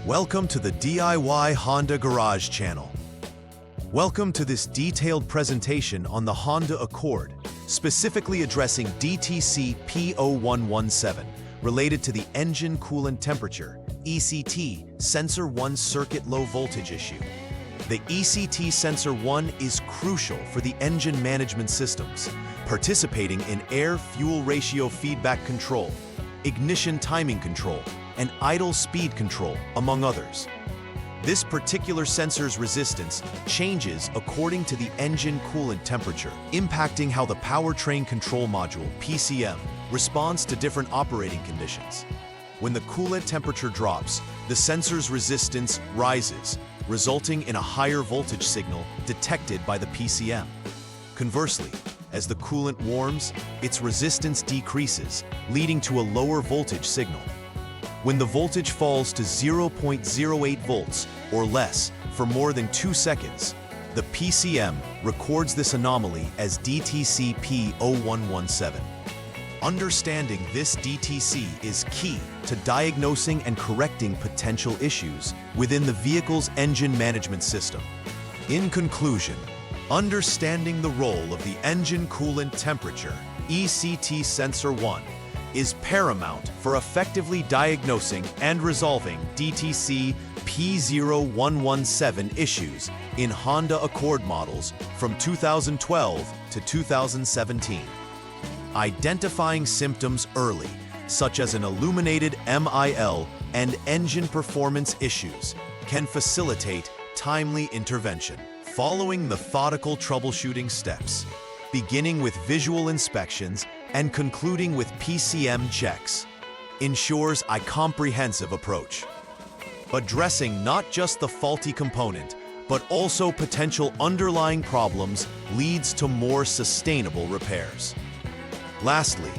Welcome to the DIY Honda Garage channel. Welcome to this detailed presentation on the Honda Accord, specifically addressing DTC P0117, related to the Engine Coolant Temperature, ECT, Sensor 1 circuit low voltage issue. The ECT Sensor 1 is crucial for the engine management systems, participating in air-fuel ratio feedback control, ignition timing control, and idle speed control, among others. This particular sensor's resistance changes according to the engine coolant temperature, impacting how the powertrain control module, PCM, responds to different operating conditions. When the coolant temperature drops, the sensor's resistance rises, resulting in a higher voltage signal detected by the PCM. Conversely, as the coolant warms, its resistance decreases, leading to a lower voltage signal. When the voltage falls to 0.08 volts or less for more than 2 seconds, the PCM records this anomaly as DTC P0117. Understanding this DTC is key to diagnosing and correcting potential issues within the vehicle's engine management system. In conclusion, understanding the role of the engine coolant temperature, ECT Sensor 1, is paramount for effectively diagnosing and resolving DTC P0117 issues in Honda Accord models from 2012 to 2017. Identifying symptoms early, such as an illuminated MIL and engine performance issues, can facilitate timely intervention. Following methodical troubleshooting steps, beginning with visual inspections and concluding with PCM checks, ensures a comprehensive approach, addressing not just the faulty component, but also potential underlying problems leads to more sustainable repairs. Lastly,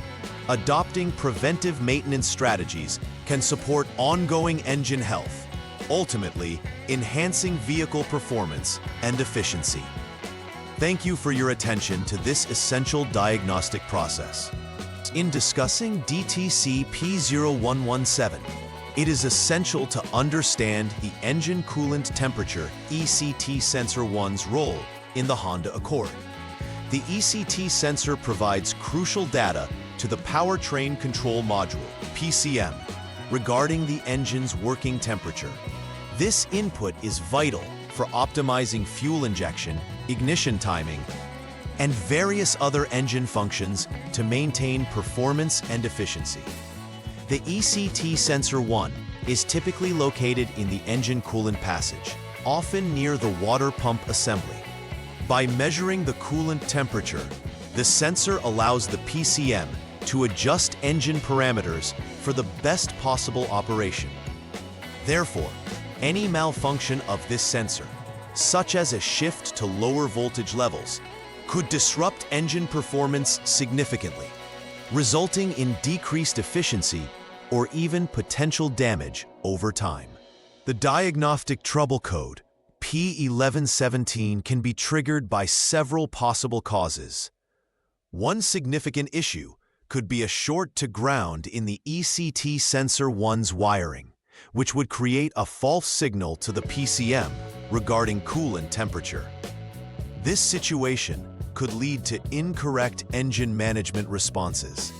adopting preventive maintenance strategies can support ongoing engine health, ultimately enhancing vehicle performance and efficiency. Thank you for your attention to this essential diagnostic process. In discussing DTC P0117, it is essential to understand the engine coolant temperature ECT Sensor 1's role in the Honda Accord. The ECT sensor provides crucial data to the powertrain control module, PCM, regarding the engine's working temperature. This input is vital for optimizing fuel injection, ignition timing, and various other engine functions to maintain performance and efficiency. The ECT Sensor 1 is typically located in the engine coolant passage, often near the water pump assembly. By measuring the coolant temperature, the sensor allows the PCM to adjust engine parameters for the best possible operation. Therefore, any malfunction of this sensor, such as a shift to lower voltage levels, could disrupt engine performance significantly, resulting in decreased efficiency or even potential damage over time. The diagnostic trouble code, P1117, can be triggered by several possible causes. One significant issue could be a short to ground in the ECT Sensor 1's wiring, which would create a false signal to the PCM regarding coolant temperature. This situation could lead to incorrect engine management responses.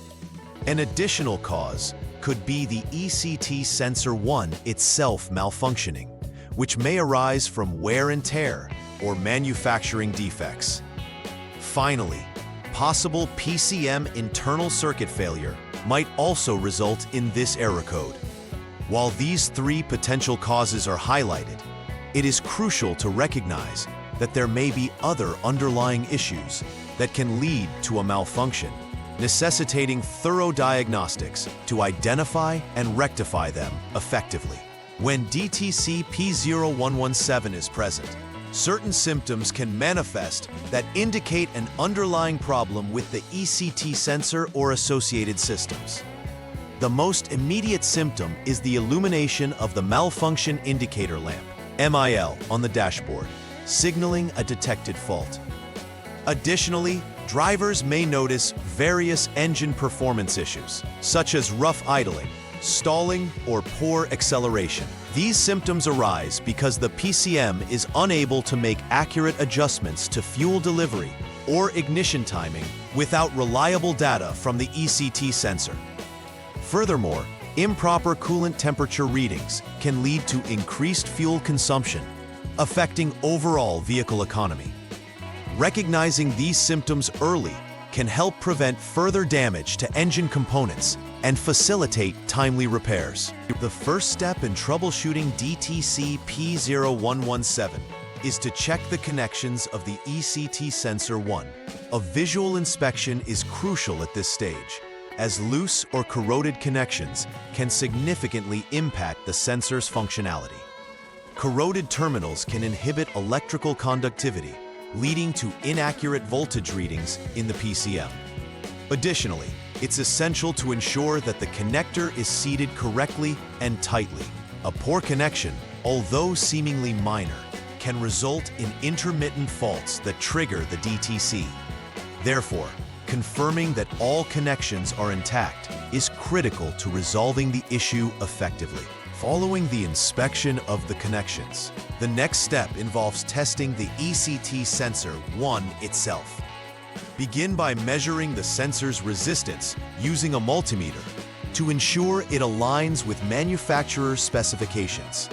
An additional cause could be the ECT Sensor 1 itself malfunctioning, which may arise from wear and tear or manufacturing defects. Finally, possible PCM internal circuit failure might also result in this error code. While these 3 potential causes are highlighted, it is crucial to recognize that there may be other underlying issues that can lead to a malfunction, necessitating thorough diagnostics to identify and rectify them effectively. When DTC P0117 is present, certain symptoms can manifest that indicate an underlying problem with the ECT sensor or associated systems. The most immediate symptom is the illumination of the malfunction indicator lamp, MIL, on the dashboard, signaling a detected fault. Additionally, drivers may notice various engine performance issues, such as rough idling, stalling, or poor acceleration. These symptoms arise because the PCM is unable to make accurate adjustments to fuel delivery or ignition timing without reliable data from the ECT sensor. Furthermore, improper coolant temperature readings can lead to increased fuel consumption, affecting overall vehicle economy. Recognizing these symptoms early can help prevent further damage to engine components and facilitate timely repairs. The first step in troubleshooting DTC P0117 is to check the connections of the ECT sensor 1. A visual inspection is crucial at this stage, as loose or corroded connections can significantly impact the sensor's functionality. Corroded terminals can inhibit electrical conductivity, leading to inaccurate voltage readings in the PCM. Additionally, it's essential to ensure that the connector is seated correctly and tightly. A poor connection, although seemingly minor, can result in intermittent faults that trigger the DTC. Therefore, confirming that all connections are intact is critical to resolving the issue effectively. Following the inspection of the connections, the next step involves testing the ECT sensor 1 itself. Begin by measuring the sensor's resistance using a multimeter to ensure it aligns with manufacturer's specifications.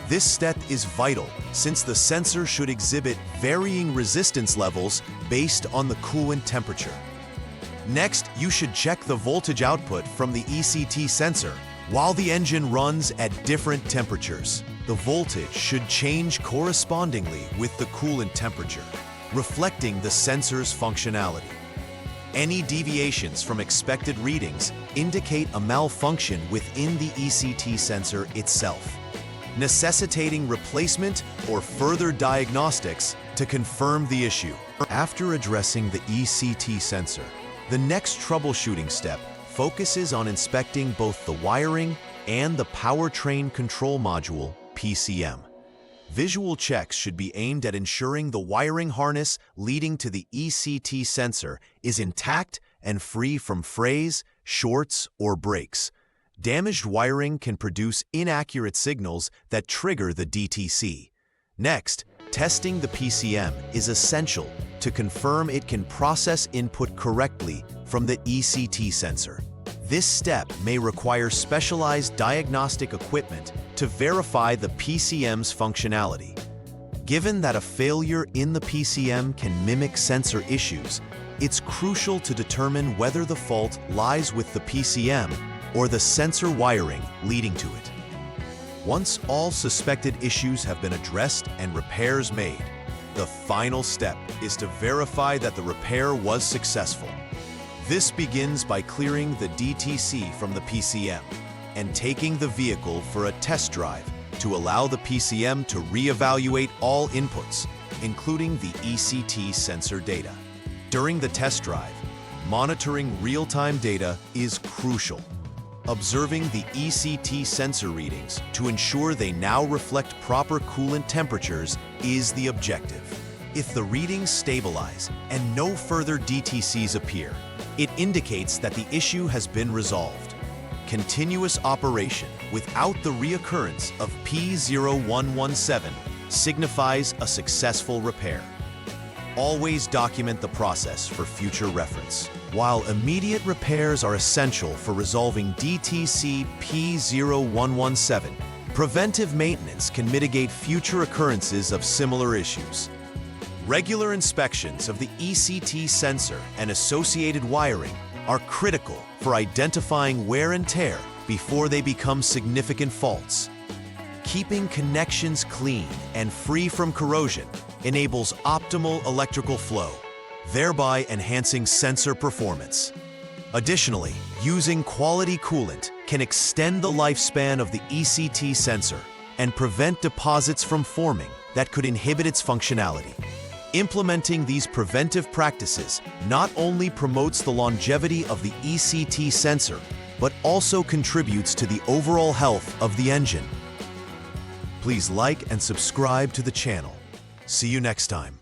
This step is vital since the sensor should exhibit varying resistance levels based on the coolant temperature. Next, you should check the voltage output from the ECT sensor. While the engine runs at different temperatures, the voltage should change correspondingly with the coolant temperature, reflecting the sensor's functionality. Any deviations from expected readings indicate a malfunction within the ECT sensor itself, necessitating replacement or further diagnostics to confirm the issue. After addressing the ECT sensor, the next troubleshooting step focuses on inspecting both the wiring and the powertrain control module, PCM. Visual checks should be aimed at ensuring the wiring harness leading to the ECT sensor is intact and free from frays, shorts, or breaks. Damaged wiring can produce inaccurate signals that trigger the DTC. Next, testing the PCM is essential to confirm it can process input correctly from the ECT sensor. This step may require specialized diagnostic equipment to verify the PCM's functionality. Given that a failure in the PCM can mimic sensor issues, it's crucial to determine whether the fault lies with the PCM or the sensor wiring leading to it. Once all suspected issues have been addressed and repairs made, the final step is to verify that the repair was successful. This begins by clearing the DTC from the PCM and taking the vehicle for a test drive to allow the PCM to reevaluate all inputs, including the ECT sensor data. During the test drive, monitoring real-time data is crucial. Observing the ECT sensor readings to ensure they now reflect proper coolant temperatures is the objective. If the readings stabilize and no further DTCs appear, it indicates that the issue has been resolved. Continuous operation without the reoccurrence of P0117 signifies a successful repair. Always document the process for future reference. While immediate repairs are essential for resolving DTC P0117, preventive maintenance can mitigate future occurrences of similar issues. Regular inspections of the ECT sensor and associated wiring are critical for identifying wear and tear before they become significant faults. Keeping connections clean and free from corrosion enables optimal electrical flow, thereby enhancing sensor performance. Additionally, using quality coolant can extend the lifespan of the ECT sensor and prevent deposits from forming that could inhibit its functionality. Implementing these preventive practices not only promotes the longevity of the ECT sensor, but also contributes to the overall health of the engine. Please like and subscribe to the channel. See you next time.